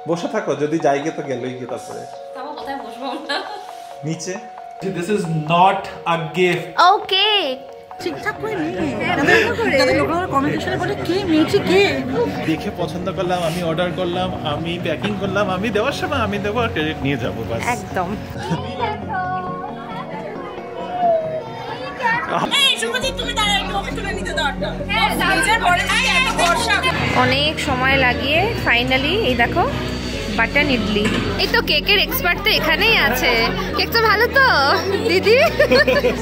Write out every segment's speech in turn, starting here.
বসে থাকো, যদি যাইগে তো গেলই কি তারপরে। তাও কোথায় বসবো না? নিচে। This is not a gift. ওকে। ঠিকঠাক করে নে। যাতে লোকেরা কমিউনিকেশনে বলে কে মেয়েটি কে। দেখে পছন্দ করলাম, আমি অর্ডার করলাম, আমি প্যাকিং করলাম, আমি দেওয়ার সময় আমি দেবো আর ক্রেডিট নিয়ে যাবো বাস। একদম। অনেক সময় লাগিয়ে ফাইনালি এই দেখো বাটন ইডলি। এই তো কেকের এক্সপার্ট তো এখানেই আছে। কেক তো ভালো তো দিদি?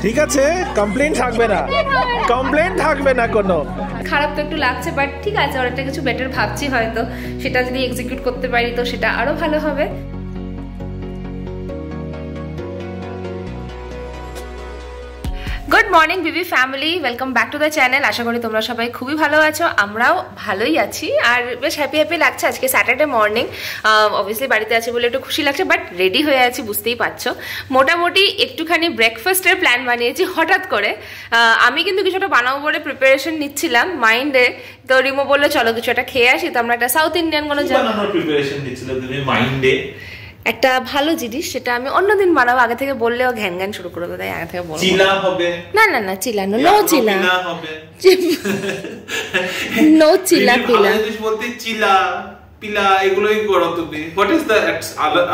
ঠিক আছে, কমপ্লেইন থাকবে না, কমপ্লেইন থাকবে না কোনো। খারাপ তো একটু লাগছে, বাট ঠিক আছে, আর একটা কিছু বেটার ভাবছি, হয়তো সেটা যদি এক্সিকিউট করতে পারি তো সেটা আরো ভালো হবে। Good morning BB family, welcome back to the channel. আশা করি তোমরা সবাই খুবই ভালো আছো, আমরাও ভালোই আছি। আর বেশ হ্যাপি হ্যাপি লাগছে, আজকে স্যাটারডে মর্নিং। অবভিয়াসলি বাড়িতে আছি বলে একটু খুশি লাগছে, বাট রেডি হয়ে আছি বুঝতেই পারছো। মোটামুটি একটুখানি ব্রেকফাস্টের প্ল্যান বানিয়েছি হঠাৎ করে। আমি কিন্তু কিছুটা বানাবো বলে প্রিপারেশন নিচ্ছিলাম মাইন্ডে, তো রিমো বললো চলো কিছু একটা খেয়ে আসি, তো আমরা একটা সাউথ ইন্ডিয়ান কোনো প্রিপারেশন নিচ্ছিলাম তুমি মাইন্ডে একটা ভালো জিনিস, সেটা আমি অন্যদিন বানাবো। আগে থেকে বললেও ঘ্যান ঘ্যান শুরু করে দেবো, তাই আগে থেকে বলবো। চিলা হবে না না না, চিলা নো চিলা হবে, নো চিলা পিলা বলতে চিলা পিলা এগুলোই করো তুমি। What is the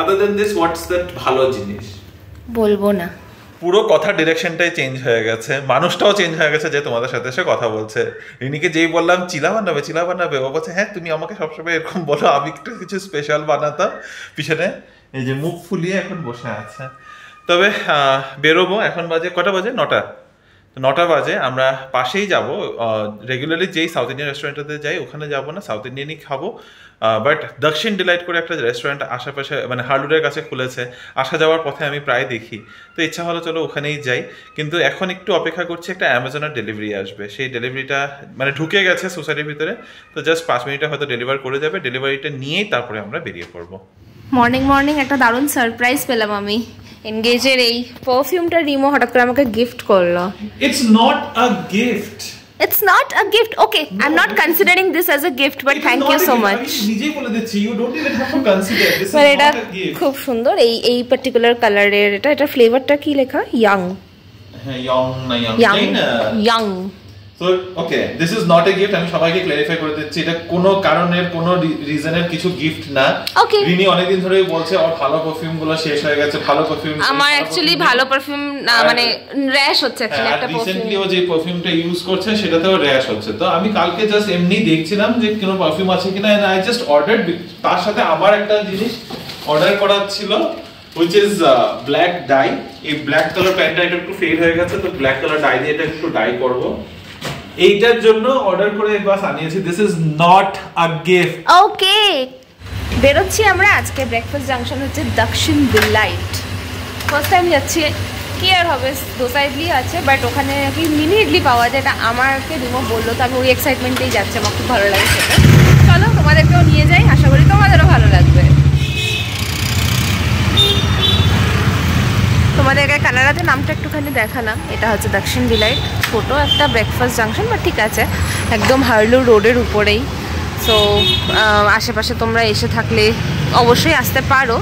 other than this, what's that ভালো জিনিস? বলবো না। পুরো কথা ডিরেকশনটাই চেঞ্জ হয়ে গেছে, মানুষটাও চেঞ্জ হয়ে গেছে যে তোমাদের সাথে এসে কথা বলছে। রিনিকে যেই বললাম চিলা বানাবে, ও বলছে হ্যাঁ তুমি আমাকে সবসময় এরকম বলো, আমি একটু কিছু স্পেশাল বানাতাম। পিছনে এই যে মুখ ফুলিয়ে এখন বসে আছে। তবে বেরোবো, এখন বাজে কটা বাজে? 9টা বাজে। আমরা পাশেই যাব, রেগুলারলি যেই সাউথ ইন্ডিয়ান রেস্টুরেন্টে যাই ওখানে যাব না, সাউথ ইন্ডিয়ানই খাবো। বাট দক্ষিণ ডিলাইট করে একটা রেস্টুরেন্ট আশেপাশে মানে হার্ডউডের কাছে খুলেছে, আসা যাওয়ার পথে আমি প্রায় দেখি, তো ইচ্ছা হলো চলো ওখানেই যাই। কিন্তু এখন একটু অপেক্ষা করছি, একটা অ্যামাজনের ডেলিভারি আসবে, সেই ডেলিভারিটা মানে ঢুকে গেছে সোসাইটির ভিতরে, তো জাস্ট 5 মিনিটে হয়তো ডেলিভার করে যাবে। ডেলিভারিটা নিয়েই তারপরে আমরা বেরিয়ে পড়বো। মর্নিং একটা দারুণ সারপ্রাইজ পেলাম আমি। এনগেজের এই পারফিউমটা রিমো হঠাৎ করে আমাকে গিফট করলো। It's not a gift. It's not a gift. Okay, no, I'm not considering this as a gift, but thank you so much. নিজেই বলে দিচ্ছি, you don't even have to consider this is not a gift. খুব সুন্দর এই particular কালারের। এটা ফ্লেভারটা কি লেখা? ইয়াং। হ্যাঁ, young. So okay, this is not a gift. আমি সবাইকে ক্ল্যারিফাই করে দিচ্ছি, এটা কোনো কারণের কোনো রিজনের কিছু গিফট না। রিনি অনেকদিন ধরেই বলছে ওর ভালো পারফিউম গুলো শেষ হয়ে গেছে, ভালো পারফিউম। আমার অ্যাকচুয়ালি ভালো পারফিউম না, মানে র্যাশ হচ্ছে অ্যাকচুয়ালি একটা পারফিউম। রিসেন্টলি ও যে পারফিউমটা ইউজ করছে সেটাতেও র্যাশ হচ্ছে, তো আমি কালকে জাস্ট এমনি দেখছিলাম যে কোনো পারফিউম আছে কিনা, এন্ড আই জাস্ট অর্ডারড। তার সাথে আমার একটা জিনিস অর্ডার করা ছিল, which is black dye. এই ব্ল্যাক কালার প্যান্টটা একটু ফেড হয়ে গেছে, তো ব্ল্যাক কালার ডাই দিয়ে এটা একটু ডাই করব, এইটার জন্য অর্ডার করে বাস আনিয়েছি। This is not a gift. Okay, বেরোচ্ছি আমরা আজকে। ব্রেকফাস্ট জাংশন হচ্ছে দক্ষিণ ডিলাইট। ফার্স্ট টাইম যাচ্ছি, কি আর হবে, দোসা ইডলি আছে, বাট ওখানে কি মিনি ইডলি পাওয়া যায়, এটা আমাকে রিমো বললো, তো আমি ওই এক্সাইটমেন্টেই যাচ্ছি, আমার খুব ভালো লাগে সেটা। চলো তোমাদেরকেও নিয়ে যাই, আশা করি তোমাদেরও ভালো লাগবে। তোমাদেরকে কানাডাতে নামটা একটুখানি দেখালাম। এটা হচ্ছে দক্ষিণ ডিলাইট, ছোটো একটা ব্রেকফাস্ট জাংশন, বা ঠিক আছে একদম হার্লু রোডের উপরেই। সো আশেপাশে তোমরা এসে থাকলে অবশ্যই আসতে পারো।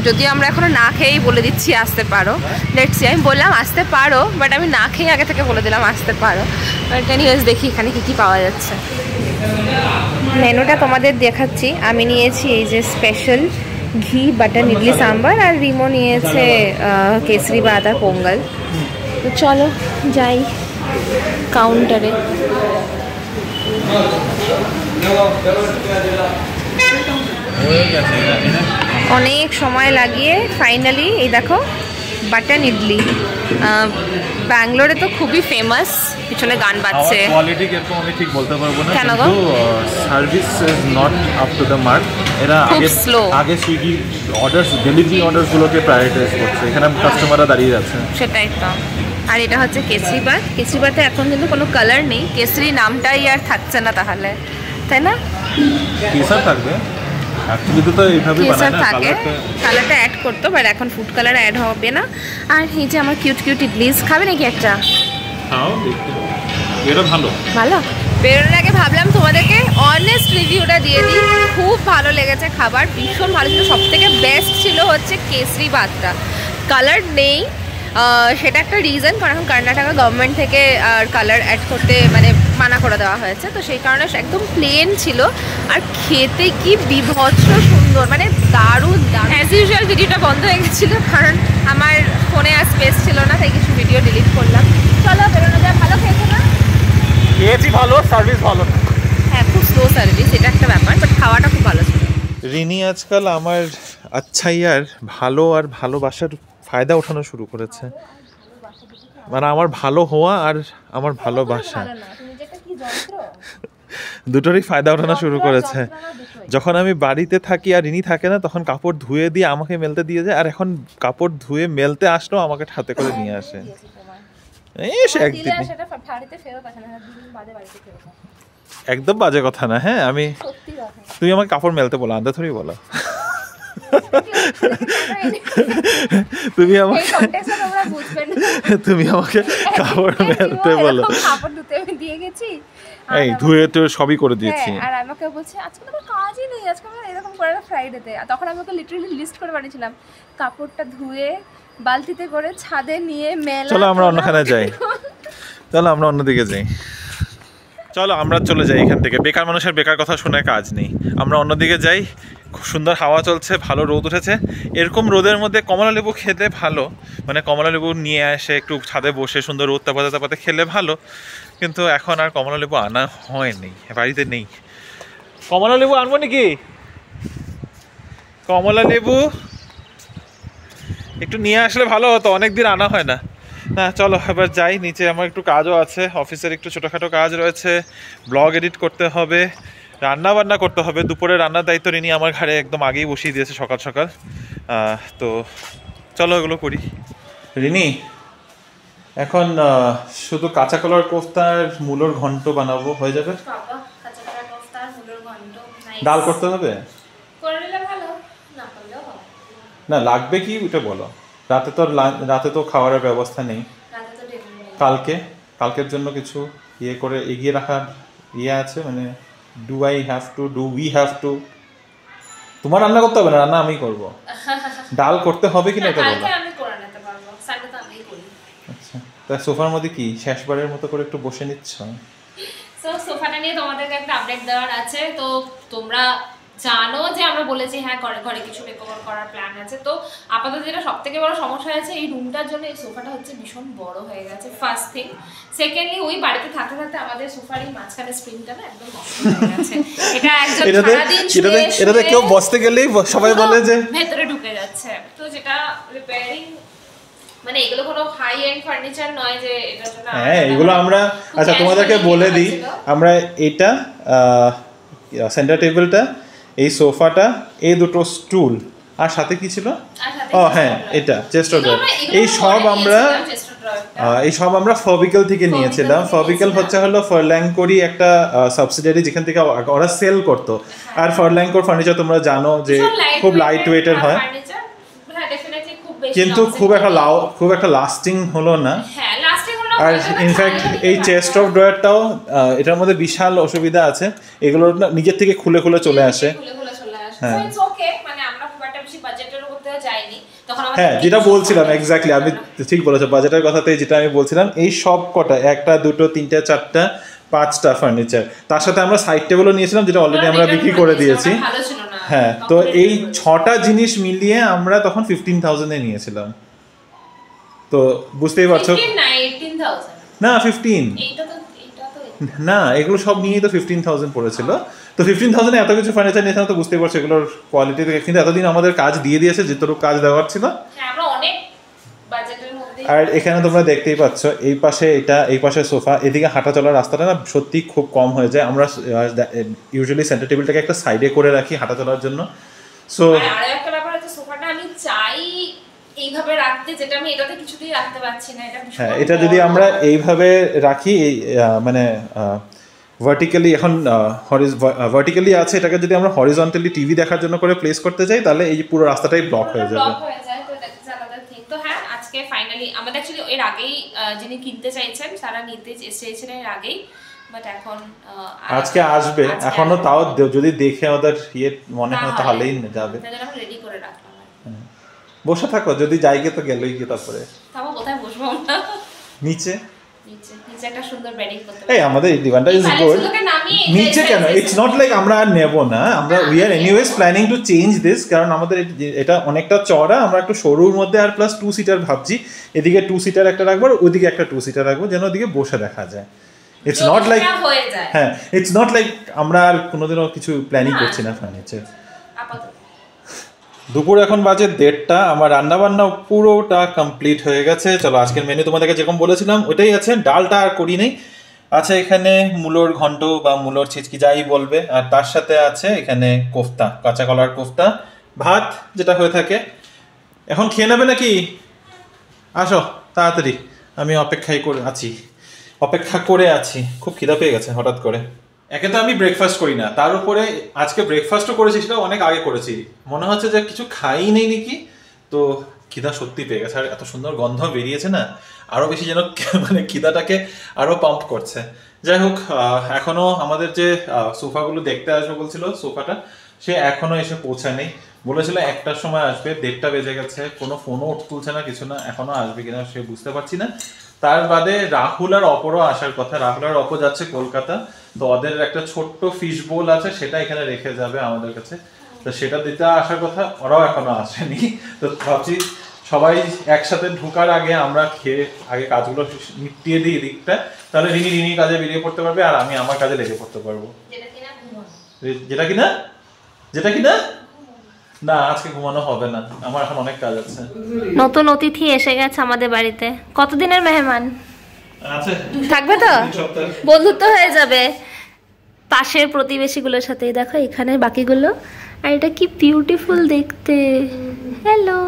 যদিও আমরা এখনও না খেয়েই বলে দিচ্ছি আসতে পারো। লেটস সি, আমি বললাম আসতে পারো, বাট আমি না খেয়ে আগে থেকে বলে দিলাম আসতে পারো। বাট এনিওয়েজ দেখি এখানে কী কী পাওয়া যাচ্ছে। মেনুটা তোমাদের দেখাচ্ছি। আমি নিয়েছি এই যে স্পেশাল ঘি বাটার ইডলি সাম্বার, আর রিমো নিয়েছে কেসরি ভাত আর পোঙ্গল। তো চলো যাই কাউন্টারে। অনেক সময় লাগিয়ে ফাইনালি এই দেখো বাটার ইডলি। ব্যাঙ্গালোরে তো খুবই ফেমাস, পিছনে গান বাজছে। কোয়ালিটি কিরকম আমি ঠিক বলতে পারবো না, কেন গো? Service is not up to the mark. এরা আগে সুইগি অর্ডারস, ডেলিভারি অর্ডারস গুলোকে প্রায়োরিটাইজ করছে, এখানে কাস্টমাররা দাঁড়িয়ে যাচ্ছে। সেটাই তো। আর এটা হচ্ছে কেসরি ভাত। কেসরি ভাতে এখন কিন্তু কোনো কালার নেই, কেসরি নামটাই আর থাকছে না তাহলে, তাই না? কেসার থাকবে অ্যাকচুয়ালি, তো এইভাবে বানায় না, কালারটা অ্যাড করতো, বাট এখন ফুড কালার অ্যাড হবে না। আর এই যে আমার কিউট ইডলিস, খাবে নাকি একটা? খাও, দেখতে এটা ভালো। বেরোনোর আগে ভাবলাম তোমাদেরকে অনেস্ট রিভিউটা দিয়ে দিই। খুব ভালো লেগেছে গেছে খাবার, ভীষণ ভালো ছিল। সব থেকে বেস্ট ছিল হচ্ছে কেসরি ভাতটা, কালার নেই সেটা একটা রিজন, কারণ এখন কর্ণাটকা গভর্নমেন্ট থেকে কালার অ্যাড করতে মানে মানা করে দেওয়া হয়েছে, তো সেই কারণে একদম প্লেন ছিল। আর খেতে কি বিভৎস সুন্দর, মানে দারুণ দারুণ। অ্যাজ ইউজুয়াল ভিডিওটা বন্ধ হয়ে গেছিলো কারণ আমার ফোনে আর স্পেস ছিল না, তাই কিছু ভিডিও ডিলিট করলাম। চলো বেরোনো যায়। ভালো খেয়েছো না? খেয়েছি ভালো, সার্ভিস ভালো না। হ্যাঁ, খুব স্লো সার্ভিস, এটা একটা ব্যাপার, বাট খাওয়াটা খুব ভালো ছিল। রিনি আজকাল আমার আচ্ছাইয়ার ভালো আর ভালোবাসার ফায়দা ওঠানো শুরু করেছে, মানে আমার ভালো হওয়া আর আমার ভালোবাসা দুটোরই ফায়দা ওঠানো শুরু করেছে। যখন আমি বাড়িতে থাকি আর রিনি থাকে না, তখন কাপড় ধুয়ে দিয়ে আমাকে মেলতে দিয়ে যায়, আর এখন কাপড় ধুয়ে মেলতে আসলেও আমাকে হাতে করে নিয়ে আসে। একদিন একদম বাজে কথা না। হ্যাঁ, আমি তুমি আমাকে কাপড় মেলতে বলো, আন্দা থরি বলো। তুমি আমাকে কাপড় মেলতে বলো। এই ধুয়ে তো সবই করে দিয়েছি। আর আমাকে বলছে আজকে তো কাজই নেই, আজকে আমরা এরকম করে ফ্রাইডেতে। তখন আমি ওকে লিটারালি লিস্ট করে বানিয়েছিলাম, কাপড়টা ধুয়ে বালতিতে করে ছাদে নিয়ে মেলা। চলো আমরা অন্যখানে যাই, চলো আমরা অন্যদিকে যাই, চলো আমরা চলে যাই এখান থেকে। বেকার মানুষের বেকার কথা শুনে কাজ নেই, আমরা অন্যদিকে যাই। খুব সুন্দর হাওয়া চলছে, ভালো রোদ উঠেছে। এরকম রোদের মধ্যে কমলা লেবু খেতে ভালো, মানে কমলা লেবু নিয়ে এসে একটু ছাদে বসে সুন্দর রোদ তাপাতে তাপাতে খেলে ভালো, কিন্তু এখন আর কমলা লেবু আনা হয়নি, বাড়িতে নেই। কমলা লেবু আনবো নাকি? কমলা লেবু একটু নিয়ে আসলে ভালো হতো, অনেকদিন আনা হয় না। না চলো এবার যাই নিচে, আমার একটু কাজও আছে, অফিসের একটু ছোটোখাটো কাজ রয়েছে, ব্লগ এডিট করতে হবে, রান্না বান্না করতে হবে। দুপুরে রান্নার দায়িত্ব রিনি আমার ঘাড়ে একদম আগেই বসিয়ে দিয়েছে সকাল সকাল। তো চলো এগুলো করি। রিনি এখন শুধু কাঁচা কলার কোফতার মূলোর ঘন্ট বানাবো, হয়ে যাবে? ডাল করতে হবে না? লাগবে কি ওটা বলো। রাতে তো খাওয়ারের ব্যবস্থা নেই, কালকের জন্য কিছু ইয়ে করে এগিয়ে রাখার ইয়ে আছে, মানে ডু উই হ্যাভ টু। তোমার রান্না করতে হবে না, রান্না আমি করব। ডাল করতে হবে কিনা এটা বলো। আচ্ছা, তা সোফার মধ্যে কি শেষবারের মতো করে একটু বসে নিচ্ছ? সোফাটা নিয়ে তোমাদেরকে একটা আপডেট দেওয়ার আছে। তো তোমরা জানো যে আমরা বলেছি হ্যাঁ ঘরে কিছু মেকওভার করার প্ল্যান আছে। তো আপাতত যেটা সব থেকে বড় সমস্যা আছে, এই রুমটার জন্য এই সোফাটা হচ্ছে ভীষণ বড় হয়ে গেছে, ফার্স্ট থিং। সেকেন্ডলি ওই বাড়িতে থাকতে থাকতে আমাদের সোফার এই মাঝখানে স্প্রিংটা না একদম নষ্ট হয়ে গেছে। এটা একদম সারাদিন এটাতে কেউ বসতে গেলেই সবাই বলে যে ভেতরে ঢুকে যাচ্ছে। তো যেটা রিপেয়ারিং, মানে এগুলো কোনো হাই এন্ড ফার্নিচার নয় যে এটার জন্য। হ্যাঁ, এগুলো আমরা আচ্ছা তোমাদেরকে বলে দিই, আমরা এটা সেন্টার টেবিলটা, এই সোফাটা, এই দুটো স্টুল, আর সাথে কি ছিল? ও হ্যাঁ, এটা চেস্ট অফ ড্রয়ার। এই সব আমরা ফবিক্যাল থেকে নিয়েছিলাম। ফবিক্যাল হলো ফারল্যাঙ্কোরই একটা সাবসিডিয়ারি, যেখান থেকে ওরা সেল করতো। আর ফারল্যাঙ্কোর ফার্নিচার তোমরা জানো যে খুব লাইট ওয়েটের হয়, কিন্তু খুব একটা লাস্টিং হলো না। আর ইনফ্যাক্ট এই চেস্ট অফ ড্রয়ারটাও, এটার মধ্যে বিশাল অসুবিধা আছে, এগুলো নিজের থেকে খুলে চলে আসে। হ্যাঁ হ্যাঁ, যেটা বলছিলাম এক্স্যাক্টলি, আমি ঠিক বলেছো, বাজেটের কথাতে যেটা আমি বলছিলাম, এই সব কটা 1টা 2টো 3টা 4টা 5টা ফার্নিচার, তার সাথে আমরা সাইড টেবিলও নিয়েছিলাম, যেটা অলরেডি আমরা বিক্রি করে দিয়েছি। হ্যাঁ, তো এই 6টা জিনিস মিলিয়ে আমরা তখন 15,000-এ নিয়েছিলাম। তো বুঝতেই পারছো না, 15 না, এগুলো সব নিয়েই তো 15,000 পড়েছিল। তো 15,000-এ এত কিছু ফার্নিচার নিয়েছিলাম, তো বুঝতেই পারছো এগুলোর কোয়ালিটি থেকে। কিন্তু এতদিন আমাদের কাজ দিয়ে দিয়েছে, যেটুকু কাজ দেওয়ার ছিল। আর এখানে তোমরা দেখতেই পাচ্ছ, এই পাশে এটা, এই পাশে সোফা, এদিকে হাঁটা চলার রাস্তাটা না সত্যি খুব কম হয়ে যায়। আমরা ইউজুয়ালি সেন্টার টেবিলটাকে একটা সাইডে করে রাখি হাঁটা চলার জন্য। সো একটা ব্যাপার হচ্ছে, সোফাটা আমি চাই এইভাবে রাখতে, যেটা আমি এটাতে কিছুতেই রাখতে পারছি না। হ্যাঁ, এটা যদি আমরা এইভাবে রাখি, মানে ভার্টিক্যালি, এখন ভার্টিক্যালি আছে, এটাকে যদি আমরা হরিজন্টালি টিভি দেখার জন্য করে প্লেস করতে চাই, তাহলে এই পুরো রাস্তাটাই ব্লক হয়ে যাবে। তো হ্যাঁ, আজকে ফাইনালি আমাদের অ্যাকচুয়ালি এর আগেই যিনি কিনতে চাইছেন, তারা নিতে চেয়েছিলেন এর আগেই, বাট এখন আজকে আসবে, এখনো তাও যদি দেখে ওদের ইয়ে মনে হয় তাহলেই যাবে। রেডি করে রাখলাম। বসে থাকো, যদি যাইগে তো গেলই কি, তারপরে তাও কোথায় বসবো আমরা? নিচে নিচে একটা সুন্দর বেডিং করতে এই আমাদের এই ডিভানটা ইজ গুড। নিচে কেন? ইটস নট লাইক আমরা আর নেব না, আমরা we are anyways planning to change this, কারণ আমাদের এটা অনেকটা চড়া, আমরা একটু সরুর মধ্যে আর প্লাস 2 সিটার ভাবছি। এদিকে 2 সিটার একটা রাখবো, ওইদিকে একটা 2 সিটার রাখবো, যেন ওদিকে বসে দেখা যায়। ইটস নট লাইক, হ্যাঁ ইটস নট লাইক আমরা আর কোনোদিনও কিছু প্ল্যানিং করছি না ফার্নিচার। দুপুর এখন বাজে 1:30, আমার রান্না বান্না পুরোটা কমপ্লিট হয়ে গেছে। চলো আজকের মেনু তোমাদেরকে যেরকম বলেছিলাম ওইটাই আছে, ডালটা আর করি নেই। আছে এখানে মূলোর ঘন্ট বা মূলোর ছিচকি যাই বলবে, আর তার সাথে আছে এখানে কোফতা, কাঁচা কলার কোফতা, ভাত যেটা হয়ে থাকে। এখন খেয়ে নেবে নাকি? আসো তাড়াতাড়ি, আমি অপেক্ষা করে আছি। খুব খিদা পেয়ে গেছে হঠাৎ করে। একে তো আমি ব্রেকফাস্ট করি না, তার উপরে আজকে ব্রেকফাস্টও করেছি, সেটা অনেক আগে করেছি, মনে হচ্ছে যে কিছু খাই নেই নাকি, তো খিদা সত্যি পেয়ে গেছে। আর এত সুন্দর গন্ধ বেরিয়েছে না, আরো বেশি যেন মানে খিদাটাকে আরো পাম্প করছে। যাই হোক, এখনো আমাদের যে সোফাগুলো দেখতে আসবে বলছিল, সোফাটা সে এখনো এসে পৌঁছায় নেই। বলেছিল 1টার সময় আসবে, 1:30 বেজে গেছে, কোনো ফোনও তুলছে না, কিছু না। এখনো আসবে কিনা সে বুঝতে পারছি না। তার বাদে রাহুল আর অপরও আসার কথা। রাহুল আর অপর যাচ্ছে কলকাতা, তো ওদের একটা ছোট্ট ফিশ বোল আছে, সেটা এখানে রেখে যাবে আমাদের কাছে, তো সেটা দিতে আসার কথা, ওরাও এখনো আসেনি। তো ভাবছি সবাই একসাথে ঢোকার আগে আমরা খেয়ে আগে কাজগুলো নিপটিয়ে দিই দিকটা, তাহলে রিনি কাজে বেরিয়ে পড়তে পারবে আর আমি আমার কাজে লেগে পড়তে পারবো। যেটা কিনা না, আজকে ঘুমানো হবে না, আমার এখন অনেক কাজ আছে। নতুন অতিথি এসে গেছে আমাদের বাড়িতে। কতদিনের মেহমান থাকবে তো, বন্ধুত্ব হয়ে যাবে পাশের প্রতিবেশীগুলোর সাথে। দেখো এখানে বাকিগুলো, আর এটা কি বিউটিফুল দেখতে। হ্যালো।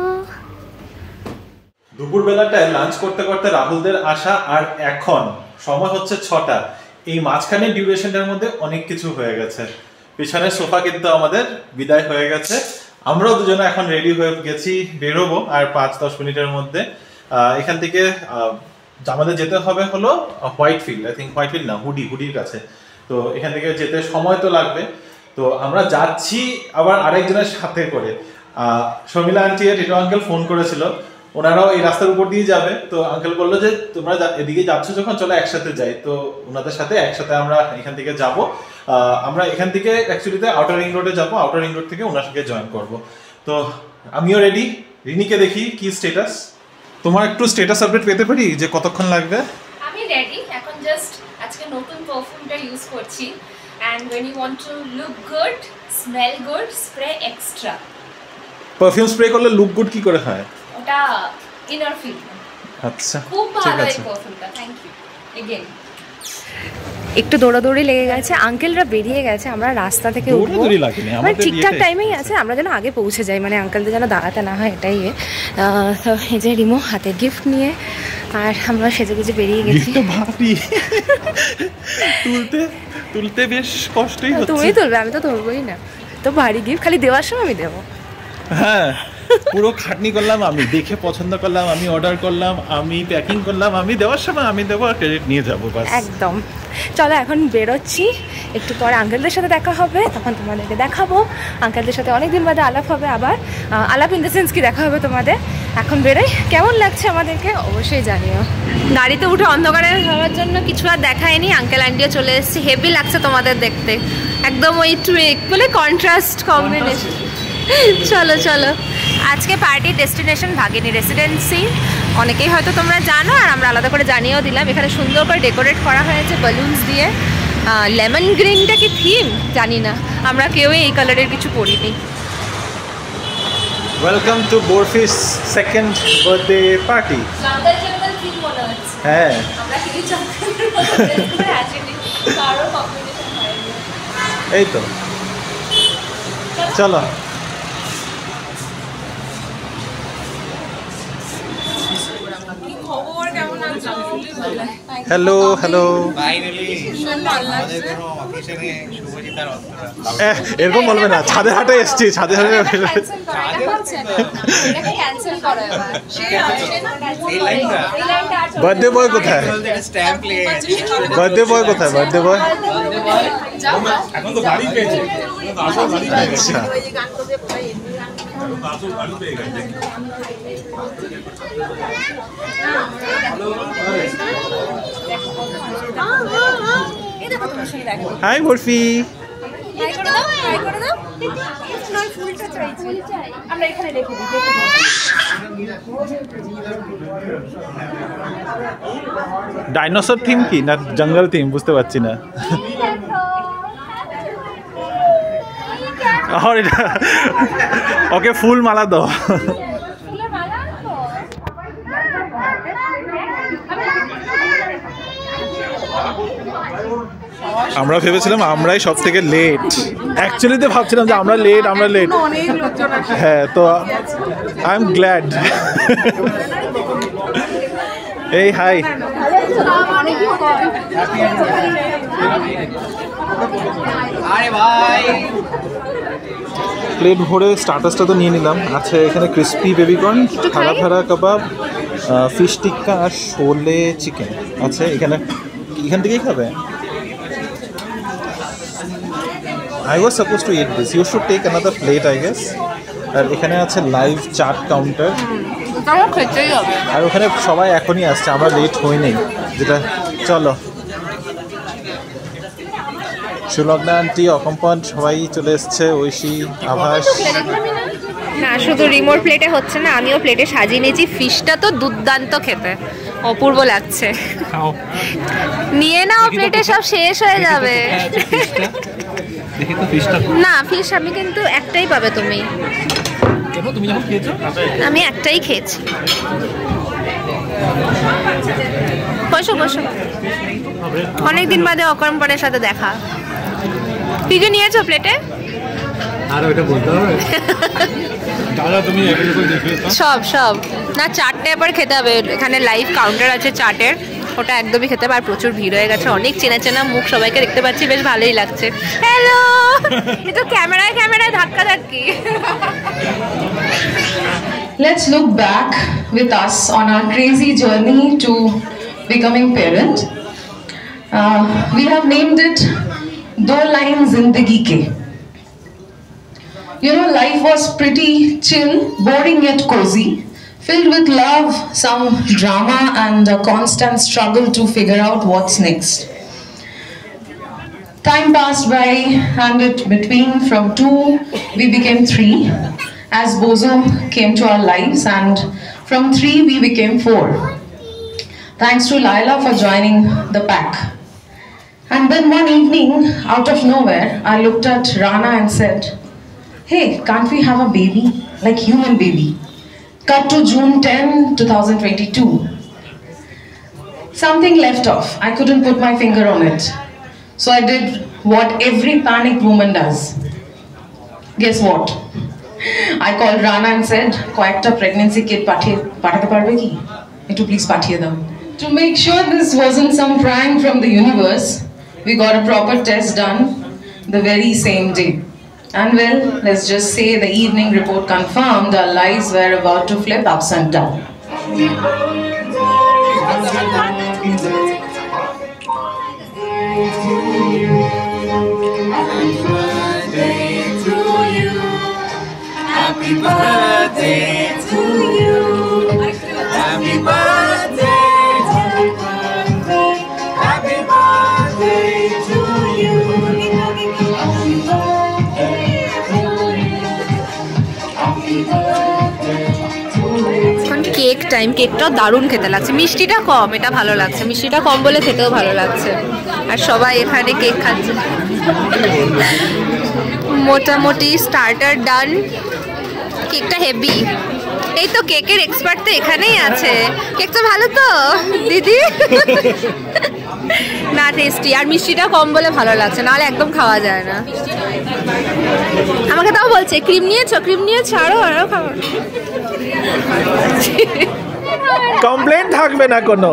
দুপুর বেলাটায় লাঞ্চ করতে করতে রাহুলদের আসা, আর এখন সময় হচ্ছে 6টা। এই মাঝখানে ডিউরেশনটার মধ্যে অনেক কিছু হয়ে গেছে। পিছনের সোফা কিন্তু আমাদের বিদায় হয়ে গেছে, আমরাও দুজনে এখন রেডি হয়ে গেছি, বেরোবো আর 5-10 মিনিটের মধ্যে। এখান থেকে আমাদের যেতে হবে হলো হোয়াইটফিল্ড, আই থিঙ্ক হোয়াইটফিল্ড না, হুডির কাছে। তো এখান থেকে যেতে সময় তো লাগবে, তো আমরা যাচ্ছি আবার আরেকজনের সাথে করে। শর্মিলা আন্টি আর টিটো আঙ্কেল ফোন করেছিল, ওনারাও এই রাস্তার উপর দিয়ে যাবে। তো আঙ্কেল বললো যে তোমরা এদিকে যাচ্ছ যখন, চলো একসাথে যাই। তো ওনাদের সাথে একসাথে আমরা এখান থেকে যাব। আমরা এখান থেকে অ্যাকচুয়ালিতে আউটার রিং রোডে যাবো, আউটার রিং রোড থেকে ওনার সাথে জয়েন করব। তো আমিও রেডি। রিনিকে দেখি কি স্ট্যাটাস, তোমার একটু স্ট্যাটাস আপডেট পেতে পারি যে কতক্ষণ লাগবে? আমি রেডি, এখন জাস্ট আজকে নতুন পারফিউমটা ইউজ করছি। and when you want to look good, smell good, spray extra. Perfume spray করলে লুক গুড কি করে হয়? ওটা ইনার ফিল। আচ্ছা, খুব ভালো এই পারফিউমটা। Thank you again. একটু দৌড়াদৌড়ি লেগে গেছে, আঙ্কেলরা বেরিয়ে গেছে, আমরা রাস্তা থেকে উঠবো। মানে ঠিকঠাক টাইমেই আছে, আমরা যেন আগে পৌঁছে যাই, মানে আঙ্কেলদের যেন দাঁড়াতে না হয়, এটাই। তো এই যে রিমো হাতে গিফট নিয়ে, আর আমরা সেজেগুজে বেরিয়ে গেছি। তুলতে বেশ কষ্টই হচ্ছে। তুমি তুলবে, আমি তো তুলবই না। তো ভারী গিফট, খালি দেওয়ার সময় আমি দেবো। হ্যাঁ, পুরো খাটনি করলাম আমি, দেখে পছন্দ করলাম আমি, অর্ডার করলাম আমি, প্যাকিং করলাম আমি, দেওয়ার সময় আমি দেবো আর ক্রেডিট নিয়ে যাবো বাস। একদম। চলো এখন বেরোচ্ছি, একটু পরে আঙ্কেলদের সাথে দেখা হবে, তখন তোমাদেরকে দেখাবো। আঙ্কেলদের সাথে অনেকদিন বাদে আলাপ হবে, আবার আলাপ ইন দ্য সেন্স কি দেখা হবে তোমাদের। এখন বেরোই, কেমন লাগছে আমাদেরকে অবশ্যই জানিও। গাড়িতে উঠে অন্ধকারে হওয়ার জন্য কিছু আর দেখায়নি, আঙ্কেল আন্টিও চলে এসেছি। হেভি লাগছে তোমাদের দেখতে, একদম ওই ট্রিক বলে কন্ট্রাস্ট কম্বিনেশন। চলো চলো, আজকে পার্টির ডেস্টিনেশন ভাগিনী রেসিডেন্সি, অনেকেই হয়তো তোমরা জানো, আর আমরা আলাদা করে জানিয়েও দিলাম। এখানে সুন্দর করে ডেকোরেট করা হয়েছে বালুনস দিয়ে। লেমন গ্রিনটা কি থিম জানি না, আমরা কেউই এই কালারের কিছু পরিনি। ওয়েলকাম টু বোরফিস সেকেন্ড বার্থডে পার্টি। হ্যাঁ, এই তো চলো। হ্যালো হ্যালো, ফাইনালি আমাদের কোনো অকেশনে শুভজিৎ এরকম বলবে না, ছাদে হাটে এসছি, ছাদে হাটে। বার্থডে বয় কোথায়? বার্থডে বয় কোথায়? বার্থডে বয় আচ্ছা। হাই বরফি। ডাইনোসর থিম কি না জঙ্গল থিম বুঝতে পারছি না। ওকে ফুল মালা দাও। আমরা ভেবেছিলাম আমরাই সব থেকে লেট, অ্যাকচুয়ালিতে ভাবছিলাম যে আমরা লেট। হ্যাঁ, তো আই এম গ্ল্যাড। এই হাই। প্লেট ভরে স্টার্টার্সটা তো নিয়ে নিলাম। আচ্ছা, এখানে ক্রিস্পি বেবিকর্ন, হারা ভাড়া কাবাব, ফিশ টিক্কা আর শোলে চিকেন। আচ্ছা, এখান থেকেই খাবে? I was supposed to eat this. You should take another plate, I guess. আর এখানে আছে লাইভ চাট কাউন্টার। আর ওখানে সবাই এখনই আসছে, আমরা লেট হই নেই যেটা। চলো, সুলগ্না আন্টি, অকম্পন সবাই চলে এসছে, ঐশী, আভাস। না, শুধু রিমোট প্লেটে হচ্ছে না, আমিও প্লেটে সাজিয়ে নিয়েছি। ফিশটা তো দুর্দান্ত খেতে, অপূর্ব লাগছে। নিয়ে নাও, প্লেটে সব শেষ হয়ে যাবে। না, ফিশ আমি কিন্তু একটাই পাবে তুমি। আমি একটাই খেয়েছি। বসো বসো, অনেকদিন বাদে অকম্পনের সাথে দেখা। কি কি নিয়েছো প্লেটে? সব সব না, চারটে এবার খেতে হবে। এখানে লাইভ কাউন্টার আছে চাটের, ওটা একদমই খেতে হবে। আর প্রচুর ভিড় হয়ে গেছে, অনেক চেনা চেনা মুখ সবাইকে দেখতে পাচ্ছি, বেশ ভালোই লাগছে। হ্যালো, এটা ক্যামেরায় ধাক্কা ধাক্কি। Let's look back with us on our crazy journey to becoming parent. We have named it Do Lines Zindagi Ke. You know, life was pretty chill, boring yet cozy, filled with love, some drama, and a constant struggle to figure out what's next. Time passed by, and in between, from 2, we became 3, as Bozo came to our lives, and from 3, we became 4. Thanks to Laila for joining the pack. And then one evening, out of nowhere, I looked at Rana and said, "Hey, can't we have a baby? Like human baby?" Cut to June 10, 2022. Something left off. I couldn't put my finger on it. So I did what every panicked woman does. Guess what? I called Rana and said, "Koyekta pregnancy kit pathate parbe ki? Etu please pathiye dao." To make sure this wasn't some prank from the universe, we got a proper test done the very same day. And well, let's just say the evening report confirmed our lives were about to flip upside down. Happy birthday to you. Happy birthday. Happy birthday to you. Cake time. কেকটাও দারুণ খেতে লাগছে, মিষ্টিটা কম, এটা ভালো লাগছে। মিষ্টিটা কম বলে খেতেও ভালো লাগছে। আর সবাই এখানে কেক খাচ্ছে। মোটামুটি স্টার্টার ডান। কেকটা হেভি। এই তো কেকের এক্সপার্ট তো এখানেই আছে। কেকটা ভালো তো দিদি? না, টেস্টি। আর মিষ্টিটা কম বলে ভালো লাগছে, নাহলে একদম খাওয়া যায় না। আমাকে তাও বলছে ক্রিম নিয়েছো, ক্রিম নিয়েছো, আরো খাবো। কমপ্লেন থাকবে না কোনো,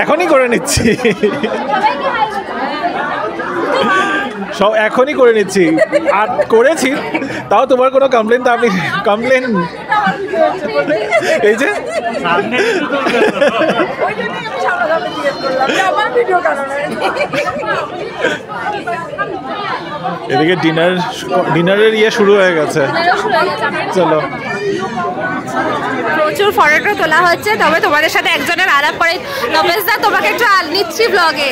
এখনই করে নিচ্ছি। সব এখনই করে নিচ্ছি আর করেছি তাও তোমার কোনো কমপ্লেন তো আমি কমপ্লেন এই যে এদিকে ডিনারের ইয়ে শুরু হয়ে গেছে চলো প্রচুর ফটো তোলা হচ্ছে তবে তোমাদের সাথে একজনের আলাপ করে তবেশদা তোমাকে একটু নিচ্ছি ব্লগে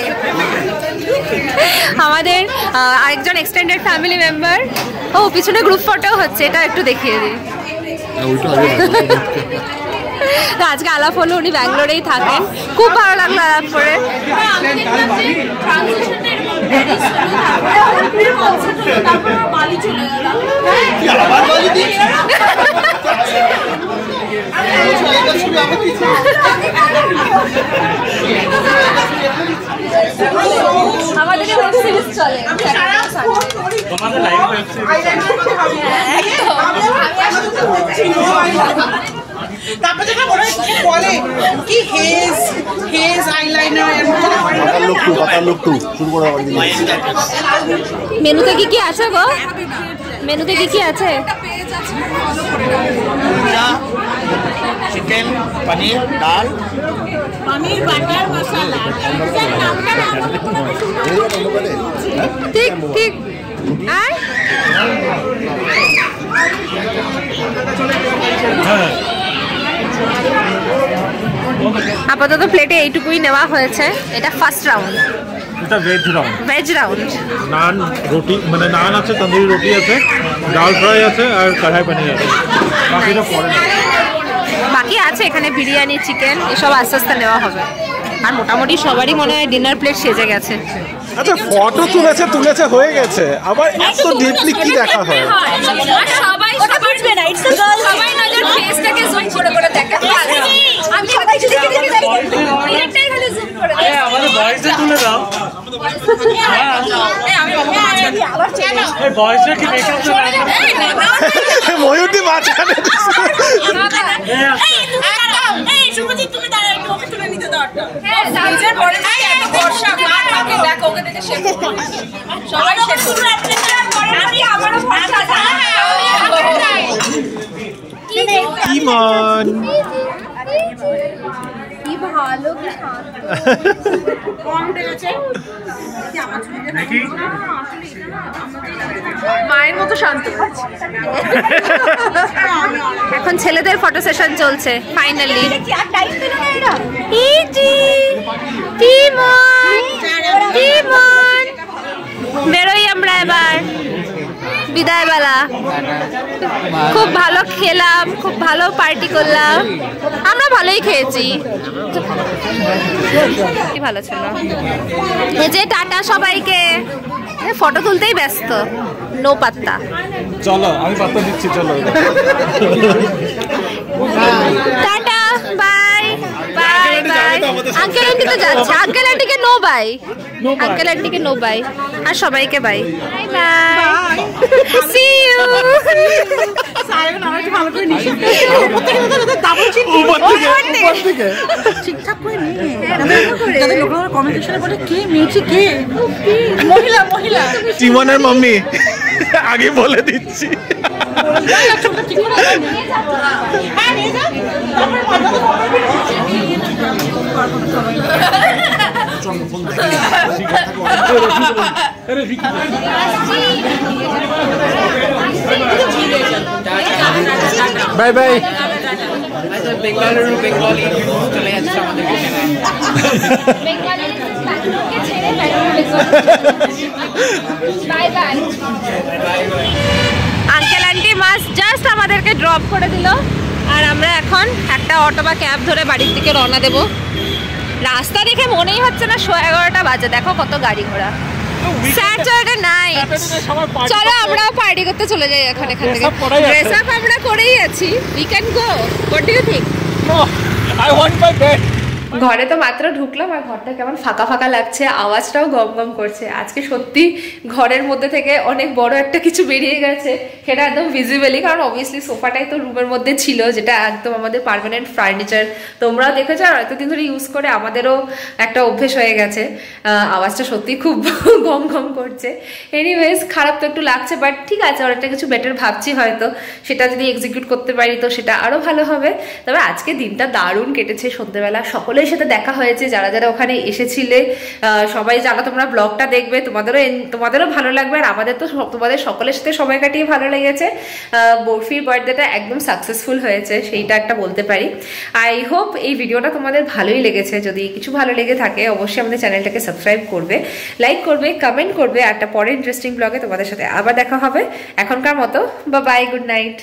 আমাদের আরেকজন এক্সটেন্ডেড ফ্যামিলি মেম্বার ও পিছনে গ্রুপ ফটো হচ্ছে এটা একটু দেখিয়ে দিই আজকে আলাপ হলো উনি ব্যাঙ্গালোরেই থাকেন খুব ভালো লাগলো আলাপ করে আমাদের ওয়েব সিরিজ চলে তারপর যেটা বলে কি হেজ আইলাইনার মেনুতে কি আছে গো মেনুতে কি আছে চিকেন পনির ডাল পনির বাটার মশলা ঠিক ঠিক আর আপাতত প্লেটে এইটুকুই নেওয়া হয়েছে এটা ফার্স্ট রাউন্ড এটা ভেজ রাউন্ড নান রুটি মানে নান আছে তন্দুরি রুটি আছে ডাল ফ্রাই আছে আর কড়াই পনির আছে বাকিটা পরে না বাকি আছে এখানে বিরিয়ানি চিকেন এসব আস্তে আস্তে নেওয়া হবে আর মোটামুটি সবারই মনে হয় ডিনার প্লেট সেজে গেছে আচ্ছা ফটো তুলেছে হয়ে গেছে আবার এত ডিপলি কি দেখা হয় সবাই বুঝবে না ইটস আ গার্ল সবাই নজর ফেসটাকে জুম করে দেখে আমি সবাই দেখে ডিরেক্টই খালি জুম করে দেখে আমাদের ভয়েসে তুলে দাও আমি আবার চেঞ্জ এই ভয়েসে কি মেকআপ ময়ূরটি মাঝখানে এই শুভজিৎ তুমি দাঁড়াও একটু ওকে তুলে নিতে দাও নিজের বডি এত বর্ষা মা থাকে দেখো ওকে দেখে শেখ সবাই শেখ তুলে আমি আমারও ভরসা যায় ইমন কি ভালো কি শান্ত কম দেছে দেখি মায়ের মতো শান্ত এখন ছেলেদের ফটো সেশন চলছে ফাইনালি বেরোই আমরা এবার বিদায় বেলা খুব ভালো খেলাম খুব ভালো পার্টি করলাম আমরা ভালোই খেয়েছি কি ভালো ছিল এই যে টাটা সবাইকে ফটো তুলতেই ব্যস্ত নো পাত্তা চলো আমি পাত্তা দিচ্ছি চলো tata bye bye bye uncle aunty তো যাচ্ছে আঙ্কেল আন্টিকে নো বাই আঙ্কেল আন্টিকে নো বাই আর সবাইকে bye bye see you Sayan আমাকে ভালো করে নিশে উপর থেকে ডাবল চিন উপর থেকে ঠিকঠাক করে নে যাতে লোকরা কমেন্ট সেকশনে বলে কে মেয়েটি কে মহিলা চিমনের মাম্মি আগে বলে দিচ্ছি হ্যাঁ নিয়ে যা বাই বাই বেঙ্গালুরু বেঙ্গলি চলে যাচ্ছে আঙ্কেল আন্টি মাস জাস্ট আমাদেরকে ড্রপ করে দিল আর আমরা এখন একটা অটো বা ক্যাব ধরে বাড়ির দিকে রওনা দেব রাস্তা দেখে মনেই হচ্ছে না 11:30 বাজে দেখো কত গাড়ি ঘোড়া স্যাটারডে নাইট চলো আমরাও পার্টি করতে চলে যাই এখান থেকে ড্রেস আপ আমরা করেই আছি we can go what do you think I want my bed ঘরে তো মাত্র ঢুকলাম আর ঘরটা কেমন ফাঁকা ফাঁকা লাগছে, আওয়াজটাও গম গম করছে। আজকে সত্যি ঘরের মধ্যে থেকে অনেক বড় একটা কিছু বেরিয়ে গেছে, সেটা একদম ভিজিবলি, কারণ অবভিয়াসলি সোফাটাই তো রুমের মধ্যে ছিল, যেটা একদম আমাদের পার্মানেন্ট ফার্নিচার। তোমরাও দেখেছো আর এতদিন ধরে ইউজ করে আমাদেরও একটা অভ্যেস হয়ে গেছে। আওয়াজটা সত্যি খুব গম গম করছে। এনিওয়েজ খারাপ তো একটু লাগছে, বাট ঠিক আছে, অনেকটা কিছু বেটার ভাবছি, হয়তো সেটা যদি এক্সিকিউট করতে পারি তো সেটা আরও ভালো হবে। তবে আজকে দিনটা দারুণ কেটেছে, সন্ধ্যেবেলা সকলের সাথে দেখা হয়েছে, যারা যারা ওখানে এসেছিলে সবাই, যারা তোমরা ব্লগটা দেখবে তোমাদেরও ভালো লাগবে, আর আমাদের তো তোমাদের সকলের সাথে সময় কাটিয়ে ভালো লেগেছে। বরফির বার্থডেটা একদম সাকসেসফুল হয়েছে, সেইটা একটা বলতে পারি। আই হোপ এই ভিডিওটা তোমাদের ভালোই লেগেছে। যদি কিছু ভালো লেগে থাকে অবশ্যই আমাদের চ্যানেলটাকে সাবস্ক্রাইব করবে, লাইক করবে, কমেন্ট করবে। একটা পরে ইন্টারেস্টিং ব্লগে তোমাদের সাথে আবার দেখা হবে। এখনকার মতো বাই, গুড নাইট।